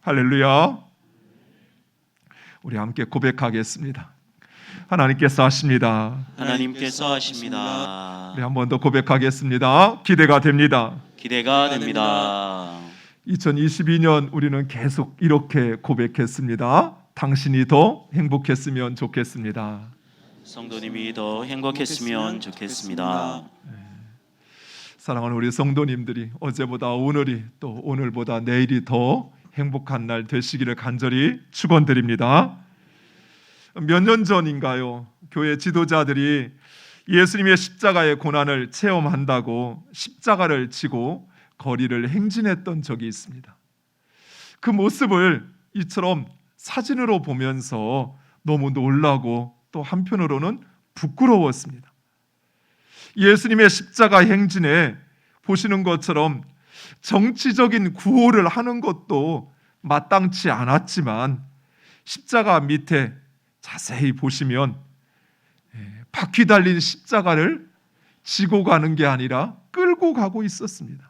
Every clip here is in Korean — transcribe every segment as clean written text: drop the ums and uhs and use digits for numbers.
할렐루야. 우리 함께 고백하겠습니다. 하나님께서 하십니다. 하나님께서 하십니다. 우리 한 번 더 고백하겠습니다. 기대가 됩니다. 기대가 됩니다. 2022년 우리는 계속 이렇게 고백했습니다. 당신이 더 행복했으면 좋겠습니다. 성도님이 더 행복했으면 좋겠습니다. 사랑하는 우리 성도님들이 어제보다 오늘이 또 오늘보다 내일이 더 행복한 날 되시기를 간절히 축원드립니다. 몇 년 전인가요? 교회 지도자들이 예수님의 십자가의 고난을 체험한다고 십자가를 지고 거리를 행진했던 적이 있습니다. 그 모습을 이처럼 사진으로 보면서 너무 놀라고 또 한편으로는 부끄러웠습니다. 예수님의 십자가 행진에 보시는 것처럼 정치적인 구호를 하는 것도 마땅치 않았지만 십자가 밑에 자세히 보시면 바퀴 달린 십자가를 지고 가는 게 아니라 끌고 가고 있었습니다.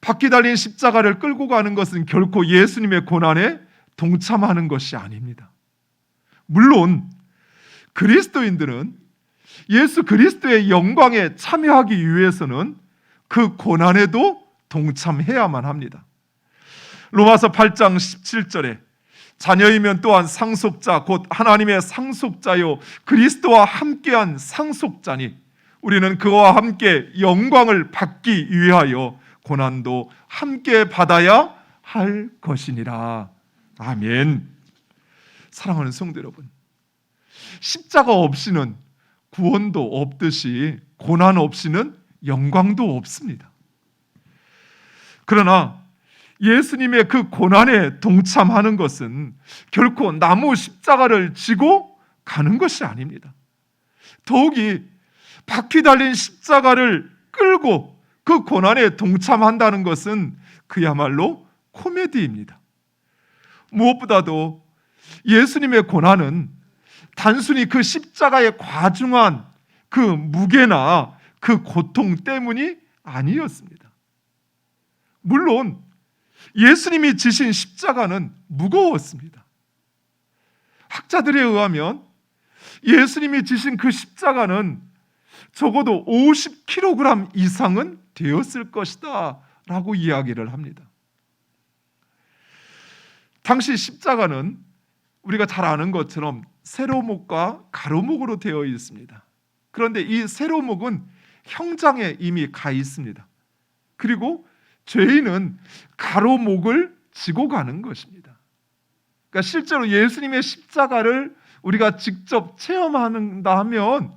바퀴 달린 십자가를 끌고 가는 것은 결코 예수님의 고난에 동참하는 것이 아닙니다. 물론 그리스도인들은 예수 그리스도의 영광에 참여하기 위해서는 그 고난에도 동참해야만 합니다. 로마서 8장 17절에 자녀이면 또한 상속자 곧 하나님의 상속자요 그리스도와 함께한 상속자니 우리는 그와 함께 영광을 받기 위하여 고난도 함께 받아야 할 것이니라. 아멘. 사랑하는 성도 여러분, 십자가 없이는 구원도 없듯이 고난 없이는 영광도 없습니다. 그러나 예수님의 그 고난에 동참하는 것은 결코 나무 십자가를 지고 가는 것이 아닙니다. 더욱이 바퀴 달린 십자가를 끌고 그 고난에 동참한다는 것은 그야말로 코미디입니다. 무엇보다도 예수님의 고난은 단순히 그 십자가의 과중한 그 무게나 그 고통 때문이 아니었습니다. 물론 예수님이 지신 십자가는 무거웠습니다. 학자들에 의하면 예수님이 지신 그 십자가는 적어도 50kg 이상은 되었을 것이다 라고 이야기를 합니다. 당시 십자가는 우리가 잘 아는 것처럼 세로목과 가로목으로 되어 있습니다. 그런데 이 세로목은 형장에 이미 가 있습니다. 그리고 죄인은 가로목을 지고 가는 것입니다. 그러니까 실제로 예수님의 십자가를 우리가 직접 체험한다 하면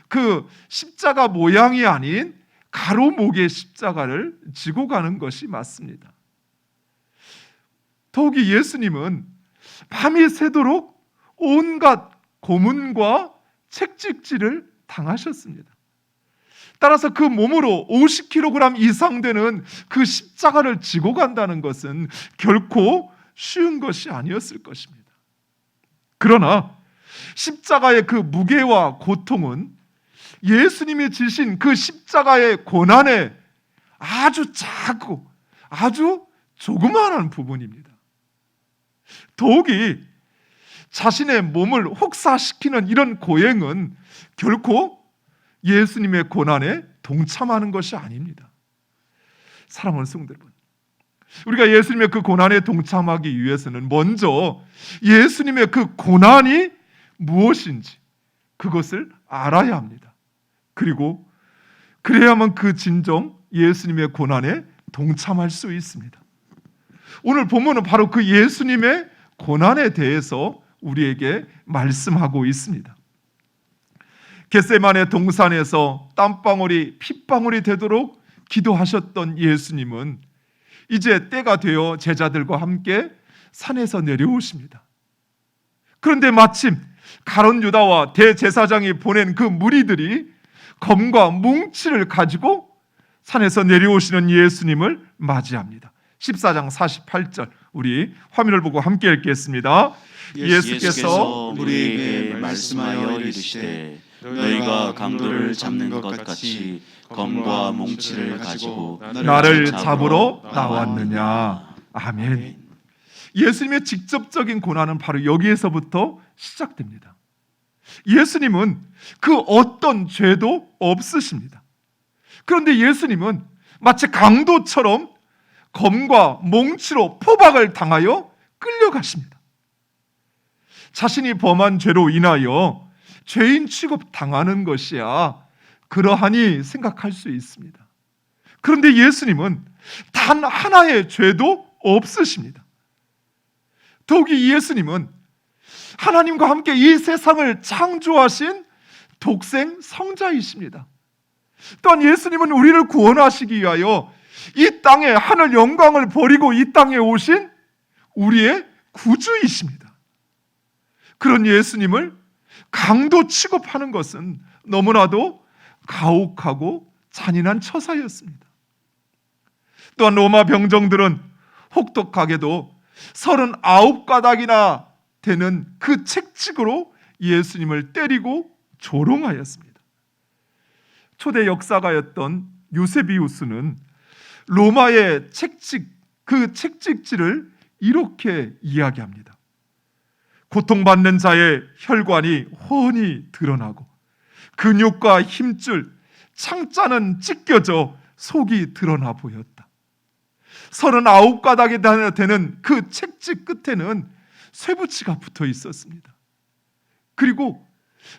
그 십자가 모양이 아닌 가로목의 십자가를 지고 가는 것이 맞습니다. 더욱이 예수님은 밤이 새도록 온갖 고문과 책찍질을 당하셨습니다. 따라서 그 몸으로 50kg 이상 되는 그 십자가를 지고 간다는 것은 결코 쉬운 것이 아니었을 것입니다. 그러나 십자가의 그 무게와 고통은 예수님이 지신 그 십자가의 고난의 아주 작고 아주 조그마한 부분입니다. 더욱이 자신의 몸을 혹사시키는 이런 고행은 결코 예수님의 고난에 동참하는 것이 아닙니다. 사랑하는 성도 여러분, 우리가 예수님의 그 고난에 동참하기 위해서는 먼저 예수님의 그 고난이 무엇인지 그것을 알아야 합니다. 그리고 그래야만 그 진정 예수님의 고난에 동참할 수 있습니다. 오늘 본문은 바로 그 예수님의 고난에 대해서 우리에게 말씀하고 있습니다. 겟세마네 동산에서 땀방울이 핏방울이 되도록 기도하셨던 예수님은 이제 때가 되어 제자들과 함께 산에서 내려오십니다. 그런데 마침 가룟 유다와 대제사장이 보낸 그 무리들이 검과 뭉치를 가지고 산에서 내려오시는 예수님을 맞이합니다. 14장 48절 우리 화면을 보고 함께 읽겠습니다. 예수께서 우리에게 말씀하여 이르시되 너희가 강도를 잡는 것 같이 검과 몽치를 가지고 나를 잡으러 나왔느냐. 아멘. 예수님의 직접적인 고난은 바로 여기에서부터 시작됩니다. 예수님은 그 어떤 죄도 없으십니다. 그런데 예수님은 마치 강도처럼 검과 몽치로 포박을 당하여 끌려가십니다. 자신이 범한 죄로 인하여 죄인 취급당하는 것이야 그러하니 생각할 수 있습니다. 그런데 예수님은 단 하나의 죄도 없으십니다. 더욱이 예수님은 하나님과 함께 이 세상을 창조하신 독생 성자이십니다. 또한 예수님은 우리를 구원하시기 위하여 이 땅에 하늘 영광을 버리고 이 땅에 오신 우리의 구주이십니다. 그런 예수님을 강도 취급하는 것은 너무나도 가혹하고 잔인한 처사였습니다. 또한 로마 병정들은 혹독하게도 39가닥이나 되는 그 책찍으로 예수님을 때리고 조롱하였습니다. 초대 역사가였던 유세비우스는 로마의 그 책찍질을 이렇게 이야기합니다. 고통받는 자의 혈관이 훤히 드러나고 근육과 힘줄, 창자는 찢겨져 속이 드러나 보였다. 39가닥이 되는 그 책찍 끝에는 쇠붙이가 붙어 있었습니다. 그리고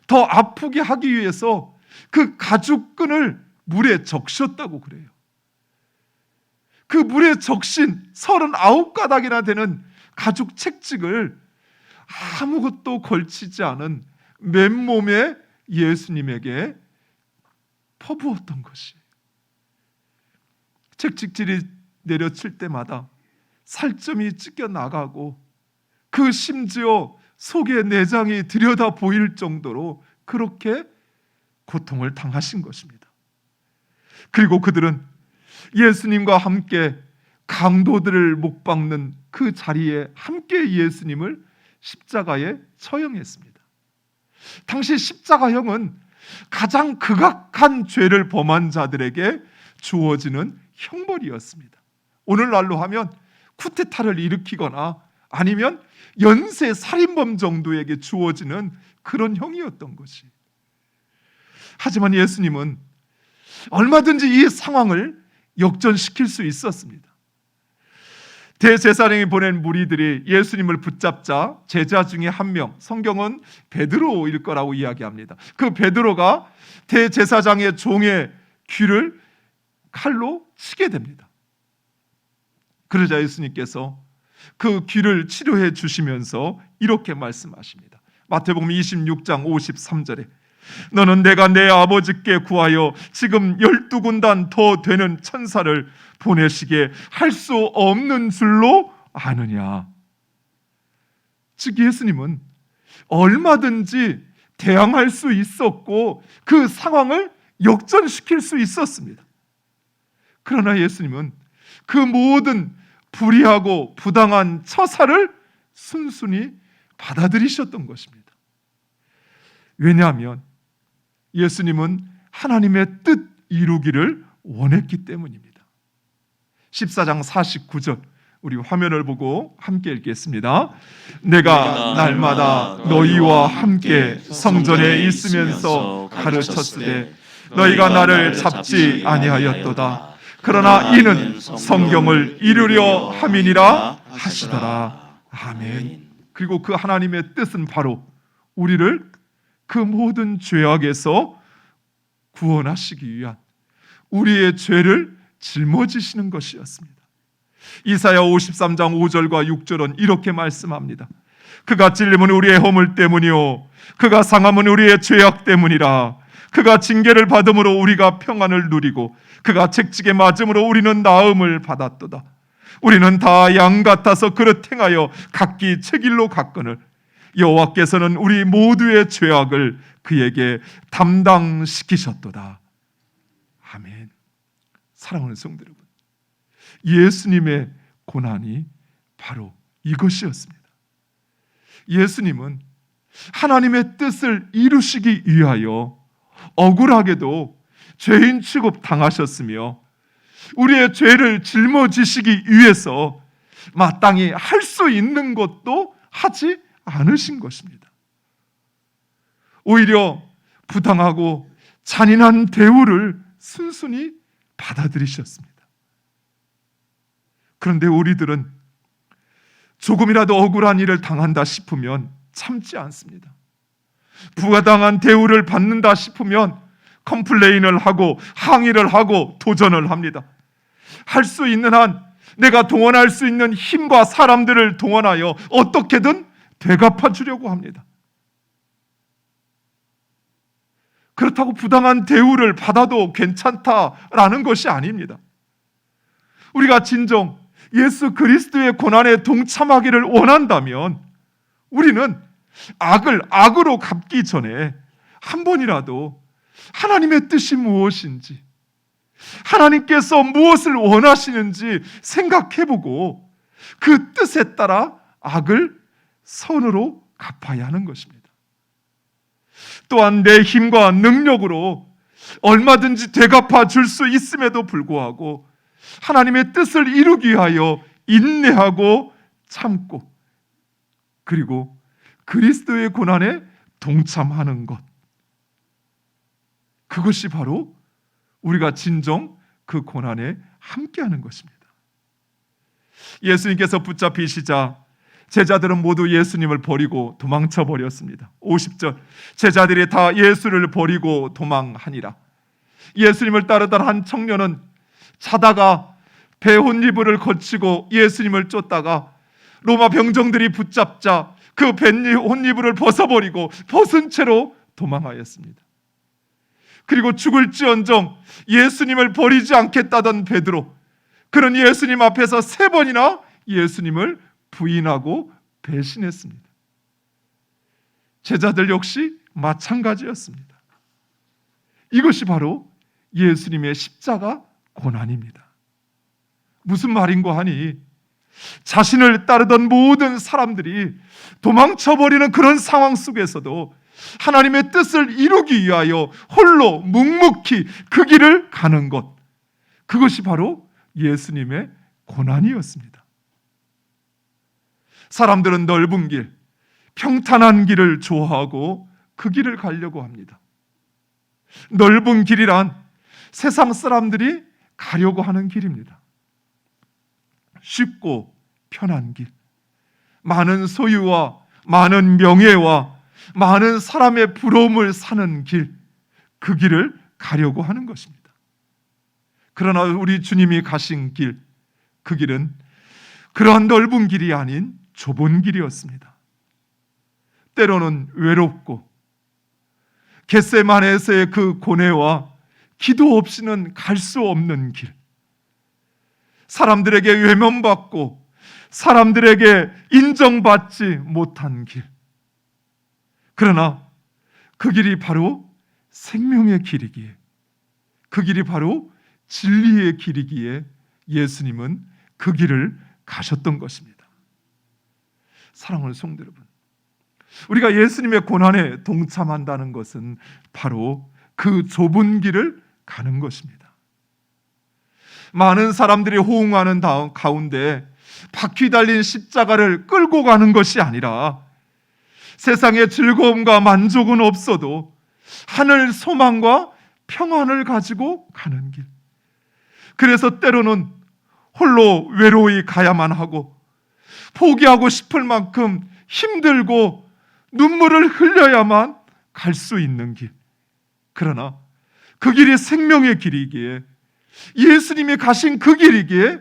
더 아프게 하기 위해서 그 가죽끈을 물에 적셨다고 그래요. 그 물에 적신 39가닥이나 되는 가죽 책찍을 아무것도 걸치지 않은 맨몸에 예수님에게 퍼부었던 것이에요. 책찍질이 내려칠 때마다 살점이 찢겨 나가고 그 심지어 속의 내장이 들여다 보일 정도로 그렇게 고통을 당하신 것입니다. 그리고 그들은 예수님과 함께 강도들을 못 박는 그 자리에 함께 예수님을 십자가에 처형했습니다. 당시 십자가형은 가장 극악한 죄를 범한 자들에게 주어지는 형벌이었습니다. 오늘날로 하면 쿠데타를 일으키거나 아니면 연쇄 살인범 정도에게 주어지는 그런 형이었던 것이. 하지만 예수님은 얼마든지 이 상황을 역전시킬 수 있었습니다. 대제사장이 보낸 무리들이 예수님을 붙잡자 제자 중에 한 명, 성경은 베드로일 거라고 이야기합니다. 그 베드로가 대제사장의 종의 귀를 칼로 치게 됩니다. 그러자 예수님께서 그 귀를 치료해 주시면서 이렇게 말씀하십니다. 마태복음 26장 53절에 너는 내가 내 아버지께 구하여 지금 12군단 더 되는 천사를 보내시게 할 수 없는 줄로 아느냐. 즉 예수님은 얼마든지 대항할 수 있었고 그 상황을 역전시킬 수 있었습니다. 그러나 예수님은 그 모든 불의하고 부당한 처사를 순순히 받아들이셨던 것입니다. 왜냐하면 예수님은 하나님의 뜻 이루기를 원했기 때문입니다. 14장 49절 우리 화면을 보고 함께 읽겠습니다. 내가 날마다 너희와 함께 성전에 있으면서 가르쳤으되 너희가 나를 잡지 아니하였도다. 그러나 이는 성경을 이루려 함이니라 하시더라. 아멘. 그리고 그 하나님의 뜻은 바로 우리를 그 모든 죄악에서 구원하시기 위한 우리의 죄를 짊어지시는 것이었습니다. 이사야 53장 5절과 6절은 이렇게 말씀합니다. 그가 찔림은 우리의 허물 때문이요 그가 상함은 우리의 죄악 때문이라. 그가 징계를 받음으로 우리가 평안을 누리고 그가 책찍에 맞음으로 우리는 나음을 받았도다. 우리는 다 양 같아서 그릇 행하여 각기 책일로 갔거늘 여호와께서는 우리 모두의 죄악을 그에게 담당시키셨도다. 아멘. 사랑하는 성도 여러분, 예수님의 고난이 바로 이것이었습니다. 예수님은 하나님의 뜻을 이루시기 위하여 억울하게도 죄인 취급 당하셨으며 우리의 죄를 짊어지시기 위해서 마땅히 할 수 있는 것도 하지 않으신 것입니다. 오히려 부당하고 잔인한 대우를 순순히 받아들이셨습니다. 그런데 우리들은 조금이라도 억울한 일을 당한다 싶으면 참지 않습니다. 부당한 대우를 받는다 싶으면 컴플레인을 하고 항의를 하고 도전을 합니다. 할 수 있는 한 내가 동원할 수 있는 힘과 사람들을 동원하여 어떻게든 되갚아 주려고 합니다. 그렇다고 부당한 대우를 받아도 괜찮다라는 것이 아닙니다. 우리가 진정 예수 그리스도의 고난에 동참하기를 원한다면 우리는 악을 악으로 갚기 전에 한 번이라도 하나님의 뜻이 무엇인지, 하나님께서 무엇을 원하시는지 생각해보고 그 뜻에 따라 악을 선으로 갚아야 하는 것입니다. 또한 내 힘과 능력으로 얼마든지 되갚아 줄 수 있음에도 불구하고 하나님의 뜻을 이루기 위하여 인내하고 참고, 그리고 그리스도의 고난에 동참하는 것, 그것이 바로 우리가 진정 그 고난에 함께하는 것입니다. 예수님께서 붙잡히시자 제자들은 모두 예수님을 버리고 도망쳐 버렸습니다. 50절, 제자들이 다 예수를 버리고 도망하니라. 예수님을 따르던 한 청년은 자다가 배 혼니부를 거치고 예수님을 쫓다가 로마 병정들이 붙잡자 그 배 혼니부를 벗어버리고 벗은 채로 도망하였습니다. 그리고 죽을지언정 예수님을 버리지 않겠다던 베드로, 그는 예수님 앞에서 3번이나 예수님을 부인하고 배신했습니다. 제자들 역시 마찬가지였습니다. 이것이 바로 예수님의 십자가 고난입니다. 무슨 말인고 하니 자신을 따르던 모든 사람들이 도망쳐버리는 그런 상황 속에서도 하나님의 뜻을 이루기 위하여 홀로 묵묵히 그 길을 가는 것, 그것이 바로 예수님의 고난이었습니다. 사람들은 넓은 길, 평탄한 길을 좋아하고 그 길을 가려고 합니다. 넓은 길이란 세상 사람들이 가려고 하는 길입니다. 쉽고 편한 길, 많은 소유와 많은 명예와 많은 사람의 부러움을 사는 길, 그 길을 가려고 하는 것입니다. 그러나 우리 주님이 가신 길, 그 길은 그러한 넓은 길이 아닌 좁은 길이었습니다. 때로는 외롭고 겟세마네에서의 그 고뇌와 기도 없이는 갈 수 없는 길, 사람들에게 외면받고 사람들에게 인정받지 못한 길, 그러나 그 길이 바로 생명의 길이기에, 그 길이 바로 진리의 길이기에 예수님은 그 길을 가셨던 것입니다. 사랑하는 성도 여러분, 우리가 예수님의 고난에 동참한다는 것은 바로 그 좁은 길을 가는 것입니다. 많은 사람들이 호응하는 가운데 바퀴 달린 십자가를 끌고 가는 것이 아니라 세상의 즐거움과 만족은 없어도 하늘 소망과 평안을 가지고 가는 길. 그래서 때로는 홀로 외로이 가야만 하고 포기하고 싶을 만큼 힘들고 눈물을 흘려야만 갈 수 있는 길. 그러나 그 길이 생명의 길이기에, 예수님이 가신 그 길이기에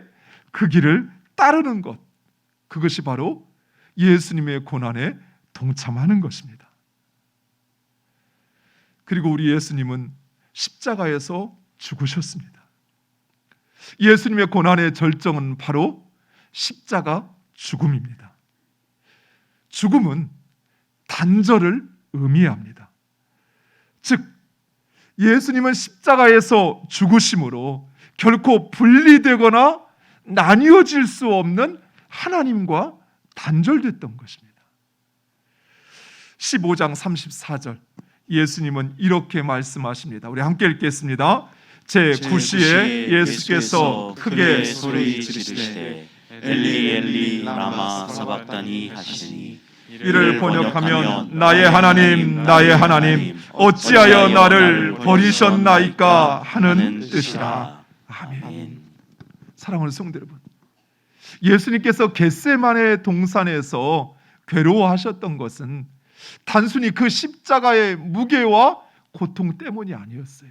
그 길을 따르는 것, 그것이 바로 예수님의 고난에 동참하는 것입니다. 그리고 우리 예수님은 십자가에서 죽으셨습니다. 예수님의 고난의 절정은 바로 십자가 죽음입니다. 죽음은 단절을 의미합니다. 즉, 예수님은 십자가에서 죽으심으로 결코 분리되거나 나뉘어질 수 없는 하나님과 단절됐던 것입니다. 15장 34절, 예수님은 이렇게 말씀하십니다. 우리 함께 읽겠습니다. 제9시에 예수께서 크게 소리 지르시되 엘리 엘리 라마 사박다니 하시니 이를 번역하면 나의 하나님 나의 하나님 어찌하여 나를 버리셨나이까 하는 뜻이라. 아멘. 사랑하는 성도 여러분, 예수님께서 겟세마네 동산에서 괴로워하셨던 것은 단순히 그 십자가의 무게와 고통 때문이 아니었어요.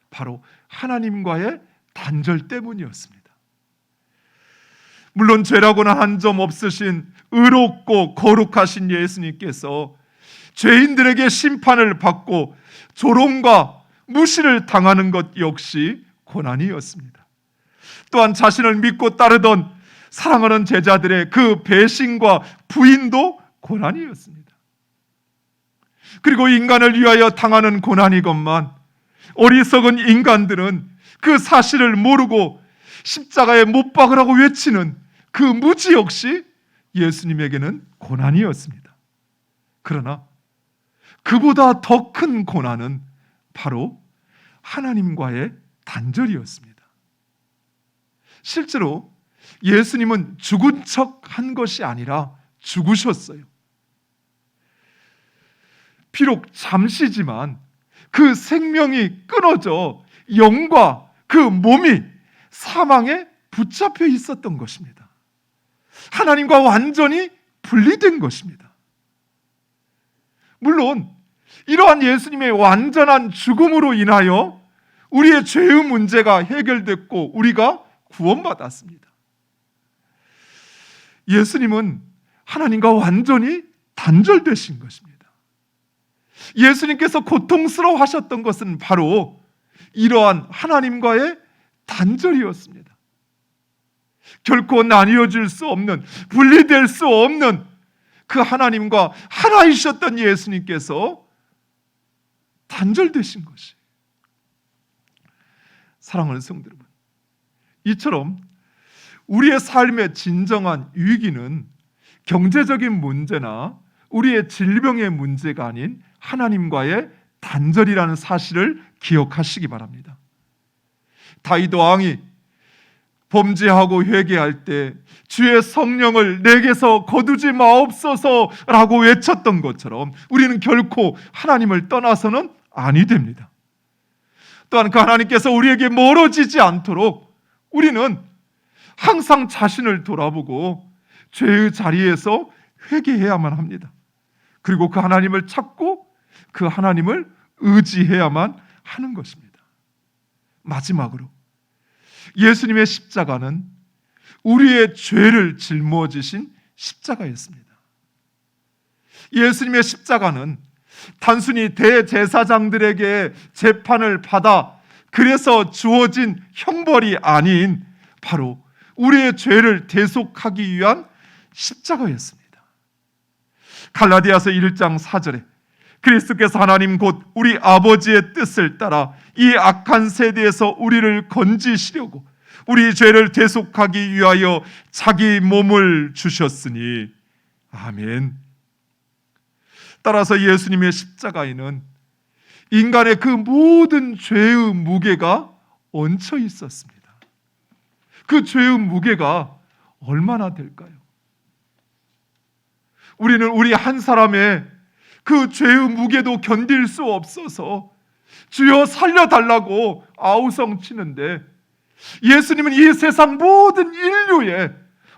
바로 하나님과의 단절 때문이었습니다. 물론 죄라고는 한 점 없으신 의롭고 거룩하신 예수님께서 죄인들에게 심판을 받고 조롱과 무시를 당하는 것 역시 고난이었습니다. 또한 자신을 믿고 따르던 사랑하는 제자들의 그 배신과 부인도 고난이었습니다. 그리고 인간을 위하여 당하는 고난이건만 어리석은 인간들은 그 사실을 모르고 십자가에 못 박으라고 외치는 그 무지 역시 예수님에게는 고난이었습니다. 그러나 그보다 더 큰 고난은 바로 하나님과의 단절이었습니다. 실제로 예수님은 죽은 척 한 것이 아니라 죽으셨어요. 비록 잠시지만 그 생명이 끊어져 영과 그 몸이 사망에 붙잡혀 있었던 것입니다. 하나님과 완전히 분리된 것입니다. 물론 이러한 예수님의 완전한 죽음으로 인하여 우리의 죄의 문제가 해결됐고 우리가 구원받았습니다. 예수님은 하나님과 완전히 단절되신 것입니다. 예수님께서 고통스러워 하셨던 것은 바로 이러한 하나님과의 단절이었습니다. 결코 나뉘어질 수 없는, 분리될 수 없는 그 하나님과 하나이셨던 예수님께서 단절되신 것이. 사랑하는 성도 여러분, 이처럼 우리의 삶의 진정한 위기는 경제적인 문제나 우리의 질병의 문제가 아닌 하나님과의 단절이라는 사실을 기억하시기 바랍니다. 다윗 왕이 범죄하고 회개할 때 주의 성령을 내게서 거두지 마옵소서라고 외쳤던 것처럼 우리는 결코 하나님을 떠나서는 아니 됩니다. 또한 그 하나님께서 우리에게 멀어지지 않도록 우리는 항상 자신을 돌아보고 죄의 자리에서 회개해야만 합니다. 그리고 그 하나님을 찾고 그 하나님을 의지해야만 하는 것입니다. 마지막으로 예수님의 십자가는 우리의 죄를 짊어지신 십자가였습니다. 예수님의 십자가는 단순히 대제사장들에게 재판을 받아 그래서 주어진 형벌이 아닌 바로 우리의 죄를 대속하기 위한 십자가였습니다. 갈라디아서 1장 4절에 그리스도께서 하나님 곧 우리 아버지의 뜻을 따라 이 악한 세대에서 우리를 건지시려고 우리 죄를 대속하기 위하여 자기 몸을 주셨으니 아멘. 따라서 예수님의 십자가에는 인간의 그 모든 죄의 무게가 얹혀 있었습니다. 그 죄의 무게가 얼마나 될까요? 우리는 우리 한 사람의 그 죄의 무게도 견딜 수 없어서 주여 살려달라고 아우성치는데 예수님은 이 세상 모든 인류의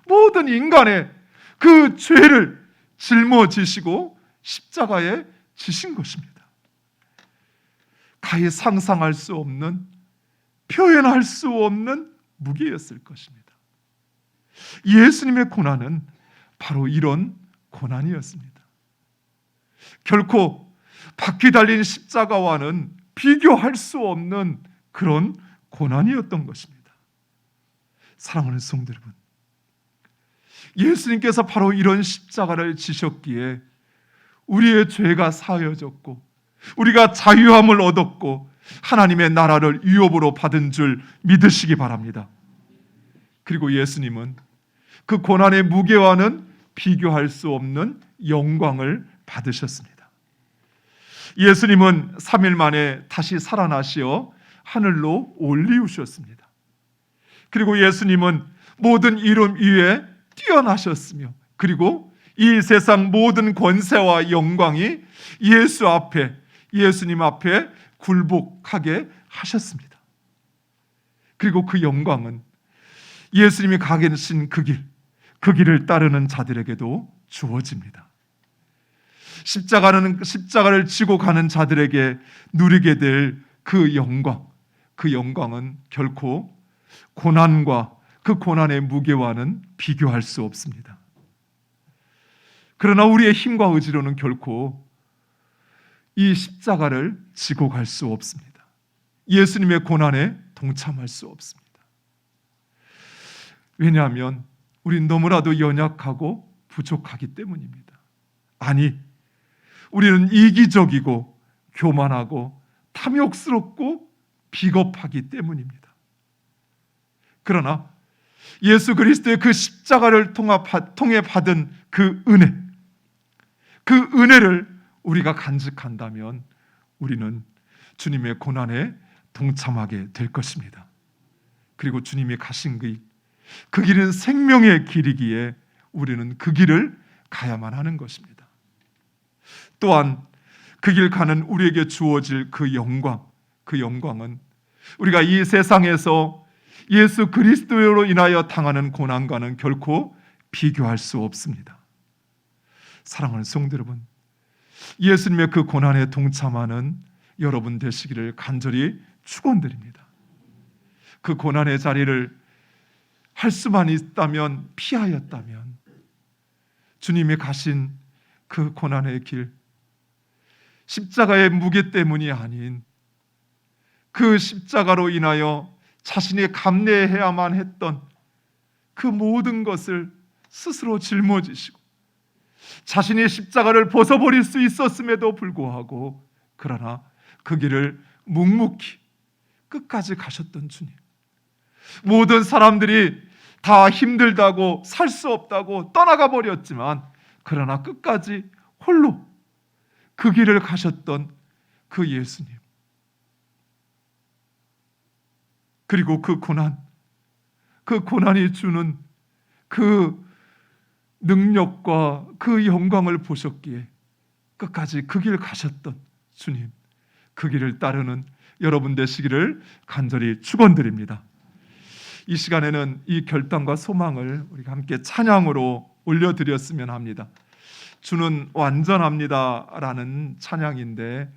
모든 인간의 그 죄를 짊어지시고 십자가에 지신 것입니다. 가히 상상할 수 없는, 표현할 수 없는 무게였을 것입니다. 예수님의 고난은 바로 이런 고난이었습니다. 결코 바퀴 달린 십자가와는 비교할 수 없는 그런 고난이었던 것입니다. 사랑하는 성도 여러분, 예수님께서 바로 이런 십자가를 지셨기에 우리의 죄가 사여졌고 우리가 자유함을 얻었고 하나님의 나라를 유업으로 받은 줄 믿으시기 바랍니다. 그리고 예수님은 그 고난의 무게와는 비교할 수 없는 영광을 받으셨습니다. 예수님은 3일 만에 다시 살아나시어 하늘로 올리우셨습니다. 그리고 예수님은 모든 이름 위에 뛰어나셨으며 그리고 이 세상 모든 권세와 영광이 예수님 앞에 굴복하게 하셨습니다. 그리고 그 영광은 예수님이 가 계신 그 길을 따르는 자들에게도 주어집니다. 십자가를 지고 가는 자들에게 누리게 될 그 영광은 결코 고난과 그 고난의 무게와는 비교할 수 없습니다. 그러나 우리의 힘과 의지로는 결코 이 십자가를 지고 갈 수 없습니다. 예수님의 고난에 동참할 수 없습니다. 왜냐하면 우린 너무나도 연약하고 부족하기 때문입니다. 아니, 우리는 이기적이고 교만하고 탐욕스럽고 비겁하기 때문입니다. 그러나 예수 그리스도의 그 십자가를 통해 받은 그 은혜를 우리가 간직한다면 우리는 주님의 고난에 동참하게 될 것입니다. 그리고 주님이 가신 그 길은 생명의 길이기에 우리는 그 길을 가야만 하는 것입니다. 또한 그 길 가는 우리에게 주어질 그 영광은 우리가 이 세상에서 예수 그리스도로 인하여 당하는 고난과는 결코 비교할 수 없습니다. 사랑하는 성도 여러분, 예수님의 그 고난에 동참하는 여러분 되시기를 간절히 축원드립니다. 그 고난의 자리를 할 수만 있다면 피하였다면 주님이 가신 그 고난의 길, 십자가의 무게 때문이 아닌 그 십자가로 인하여 자신이 감내해야만 했던 그 모든 것을 스스로 짊어지시고 자신이 십자가를 벗어버릴 수 있었음에도 불구하고 그러나 그 길을 묵묵히 끝까지 가셨던 주님, 모든 사람들이 다 힘들다고 살 수 없다고 떠나가 버렸지만 그러나 끝까지 홀로 그 길을 가셨던 그 예수님, 그리고 그 고난이 주는 그 능력과 그 영광을 보셨기에 끝까지 그 길 가셨던 주님, 그 길을 따르는 여러분 되시기를 간절히 축원드립니다. 이 시간에는 이 결단과 소망을 우리가 함께 찬양으로 올려드렸으면 합니다. 주는 완전합니다라는 찬양인데